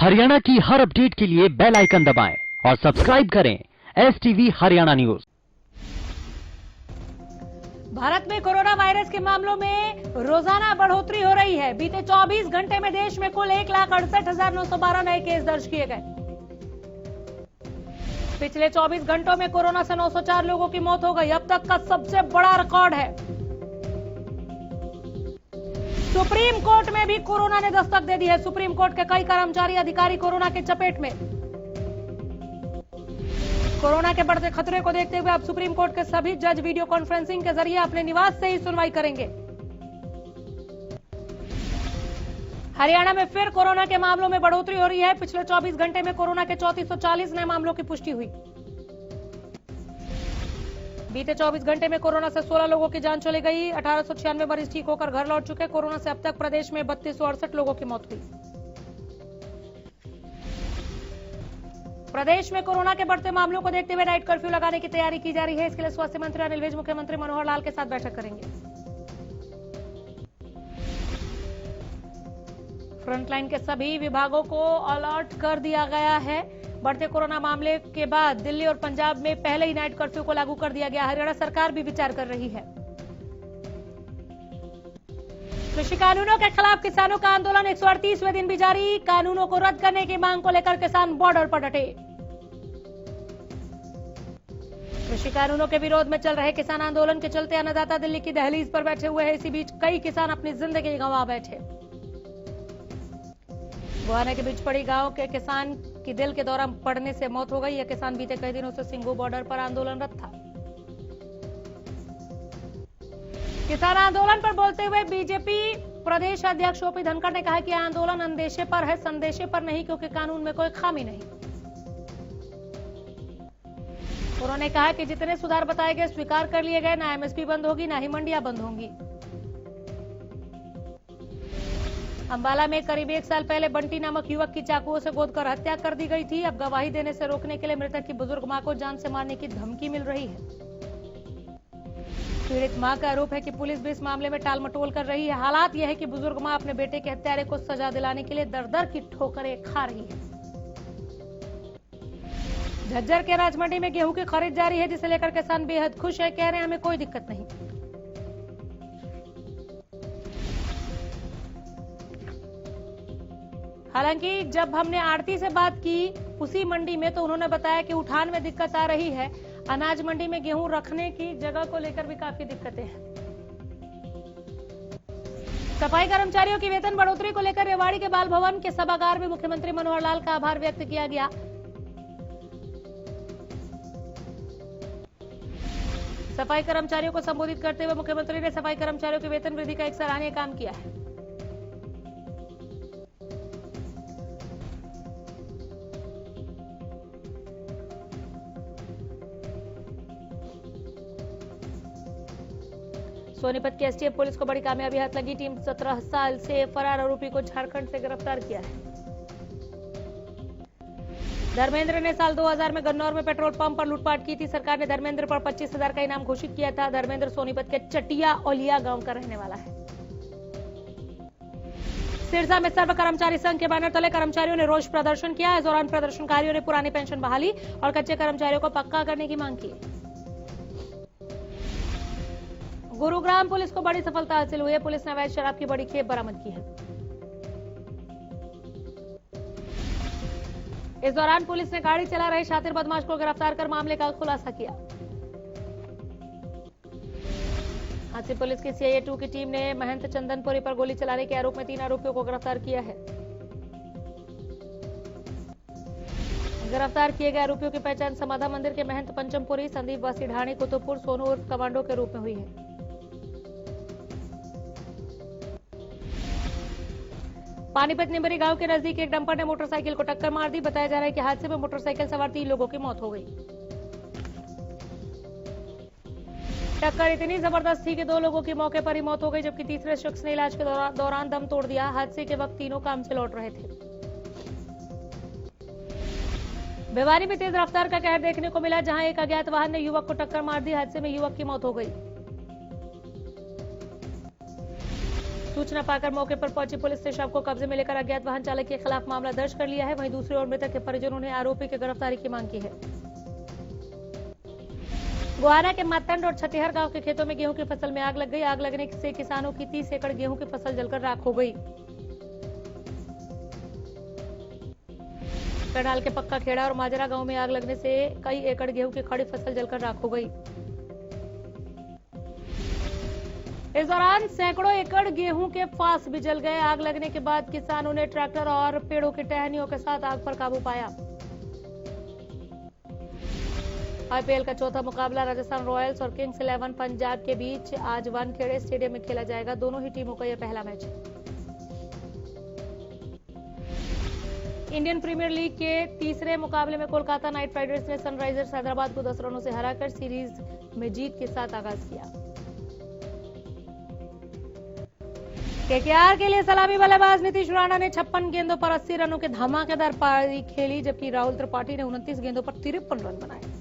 हरियाणा की हर अपडेट के लिए बेल आइकन दबाएं और सब्सक्राइब करें STV हरियाणा न्यूज। भारत में कोरोना वायरस के मामलों में रोजाना बढ़ोतरी हो रही है। बीते 24 घंटे में देश में कुल 1,68,912 नए केस दर्ज किए गए। पिछले 24 घंटों में कोरोना से 904 लोगों की मौत हो गई। अब तक का सबसे बड़ा रिकॉर्ड है। सुप्रीम कोर्ट में भी कोरोना ने दस्तक दे दी है। सुप्रीम कोर्ट के कई कर्मचारी अधिकारी कोरोना के चपेट में। कोरोना के बढ़ते खतरे को देखते हुए अब सुप्रीम कोर्ट के सभी जज वीडियो कॉन्फ्रेंसिंग के जरिए अपने निवास से ही सुनवाई करेंगे। हरियाणा में फिर कोरोना के मामलों में बढ़ोतरी हो रही है। पिछले 24 घंटे में कोरोना के 3440 नए मामलों की पुष्टि हुई। बीते 24 घंटे में कोरोना से 16 लोगों की जान चली गई। 1896 मरीज ठीक होकर घर लौट चुके। कोरोना से अब तक प्रदेश में 3268 लोगों की मौत हुई। प्रदेश में कोरोना के बढ़ते मामलों को देखते हुए नाइट कर्फ्यू लगाने की तैयारी की जा रही है। इसके लिए स्वास्थ्य मंत्री अनिल विज मुख्यमंत्री मनोहर लाल के साथ बैठक करेंगे। फ्रंटलाइन के सभी विभागों को अलर्ट कर दिया गया है। बढ़ते कोरोना मामले के बाद दिल्ली और पंजाब में पहले ही नाइट कर्फ्यू को लागू कर दिया गया। हरियाणा सरकार भी विचार कर रही है। कृषि कानूनों के खिलाफ किसानों का आंदोलन 138वें दिन भी जारी। कानूनों को रद्द करने की मांग को लेकर किसान बॉर्डर पर डटे। कृषि कानूनों के विरोध में चल रहे किसान आंदोलन के चलते अन्नदाता दिल्ली की दहलीज पर बैठे हुए हैं। इसी बीच कई किसान अपनी जिंदगी गंवा बैठे। गुहाना के बीच पड़ी गांव के किसान की दिल के दौरान पड़ने से मौत हो गई। यह किसान बीते कई दिनों से सिंघू बॉर्डर पर आंदोलनरत था। किसान आंदोलन पर बोलते हुए बीजेपी प्रदेश अध्यक्ष ओपी धनखड़ ने कहा कि आंदोलन अंदेशे पर है, संदेशे पर नहीं, क्योंकि कानून में कोई खामी नहीं। उन्होंने कहा कि जितने सुधार बताए गए स्वीकार कर लिए गए। ना MSP बंद होगी, ना ही मंडियां बंद होंगी। अंबाला में करीब 1 साल पहले बंटी नामक युवक की चाकुओं से गोदकर हत्या कर दी गई थी। अब गवाही देने से रोकने के लिए मृतक की बुजुर्ग मां को जान से मारने की धमकी मिल रही है। पीड़ित मां का आरोप है कि पुलिस भी इस मामले में टालमटोल कर रही है। हालात यह है कि बुजुर्ग मां अपने बेटे के हत्यारे को सजा दिलाने के लिए दर-दर की ठोकरें खा रही है। झज्जर के राजमंडी में गेहूं की खरीद जारी है, जिसे लेकर किसान बेहद खुश है। कह रहे हैं हमें कोई दिक्कत नहीं। हालांकि जब हमने आड़ती से बात की उसी मंडी में, तो उन्होंने बताया कि उठान में दिक्कत आ रही है। अनाज मंडी में गेहूं रखने की जगह को लेकर भी काफी दिक्कतें हैं। सफाई कर्मचारियों की वेतन बढ़ोतरी को लेकर रेवाड़ी के बाल भवन के सभागार में मुख्यमंत्री मनोहर लाल का आभार व्यक्त किया गया। सफाई कर्मचारियों को संबोधित करते हुए मुख्यमंत्री ने सफाई कर्मचारियों के वेतन वृद्धि का एक सराहनीय काम किया है। सोनीपत की STF पुलिस को बड़ी कामयाबी हाथ लगी। टीम 17 साल से फरार आरोपी को झारखंड से गिरफ्तार किया है। धर्मेंद्र ने साल 2000 में गन्नौर में पेट्रोल पंप पर लूटपाट की थी। सरकार ने धर्मेंद्र पर 25,000 का इनाम घोषित किया था। धर्मेंद्र सोनीपत के चटिया ओलिया गांव का रहने वाला है। सिरसा में सर्व कर्मचारी संघ के बैनर तले कर्मचारियों ने रोष प्रदर्शन किया। इस दौरान प्रदर्शनकारियों ने पुरानी पेंशन बहाली और कच्चे कर्मचारियों को पक्का करने की मांग की। गुरुग्राम पुलिस को बड़ी सफलता हासिल हुई है। पुलिस ने अवैध शराब की बड़ी खेप बरामद की है। इस दौरान पुलिस ने गाड़ी चला रहे शातिर बदमाश को गिरफ्तार कर मामले का खुलासा किया। हाथी पुलिस की CIA 2 की टीम ने महंत चंदनपुरी पर गोली चलाने के आरोप में 3 आरोपियों को गिरफ्तार किया है। गिरफ्तार किए गए आरोपियों की पहचान समाधा मंदिर के महंत पंचमपुरी, संदीप वासी ढाणी, कुतुबपुर, सोनू उर्फ कमांडो के रूप में हुई है। पानीपत निंबरी गांव के नजदीक एक डंपर ने मोटरसाइकिल को टक्कर मार दी। बताया जा रहा है कि हादसे में मोटरसाइकिल सवार 3 लोगों की मौत हो गई। टक्कर इतनी जबरदस्त थी कि 2 लोगों की मौके पर ही मौत हो गई, जबकि तीसरे शख्स ने इलाज के दौरान दम तोड़ दिया। हादसे के वक्त तीनों काम से लौट रहे थे। भिवानी में तेज रफ्तार का कहर देखने को मिला, जहां एक अज्ञात वाहन ने युवक को टक्कर मार दी। हादसे में युवक की मौत हो गई। सूचना पाकर मौके पर पहुंची पुलिस ने शव को कब्जे में लेकर अज्ञात वाहन चालक के खिलाफ मामला दर्ज कर लिया है। वहीं दूसरी ओर मृतक के परिजनों ने आरोपी की गिरफ्तारी की मांग की है। गोहाना के मातंड और छतिहर गांव के खेतों में गेहूं की फसल में आग लग गई। आग लगने से किसानों की 30 एकड़ गेहूं की फसल जलकर राख हो गई। करनाल के पक्का खेड़ा और माजरा गांव में आग लगने से कई एकड़ गेहूं की खड़ी फसल जलकर राख हो गई। इस दौरान सैकड़ों एकड़ गेहूं के फास भी जल गए। आग लगने के बाद किसानों ने ट्रैक्टर और पेड़ों की टहनियों के साथ आग पर काबू पाया। आईपीएल का चौथा मुकाबला राजस्थान रॉयल्स और किंग्स 11 पंजाब के बीच आज वानखेड़े स्टेडियम में खेला जाएगा। दोनों ही टीमों का यह पहला मैच है। इंडियन प्रीमियर लीग के तीसरे मुकाबले में कोलकाता नाइट राइडर्स ने सनराइजर्स हैदराबाद को 10 रनों से हराकर सीरीज में जीत के साथ आगाज किया। केकेआर के लिए सलामी बल्लेबाज नीतीश राणा ने 56 गेंदों पर 80 रनों के धमाकेदार पारी खेली, जबकि राहुल त्रिपाठी ने 29 गेंदों पर 53 रन बनाए।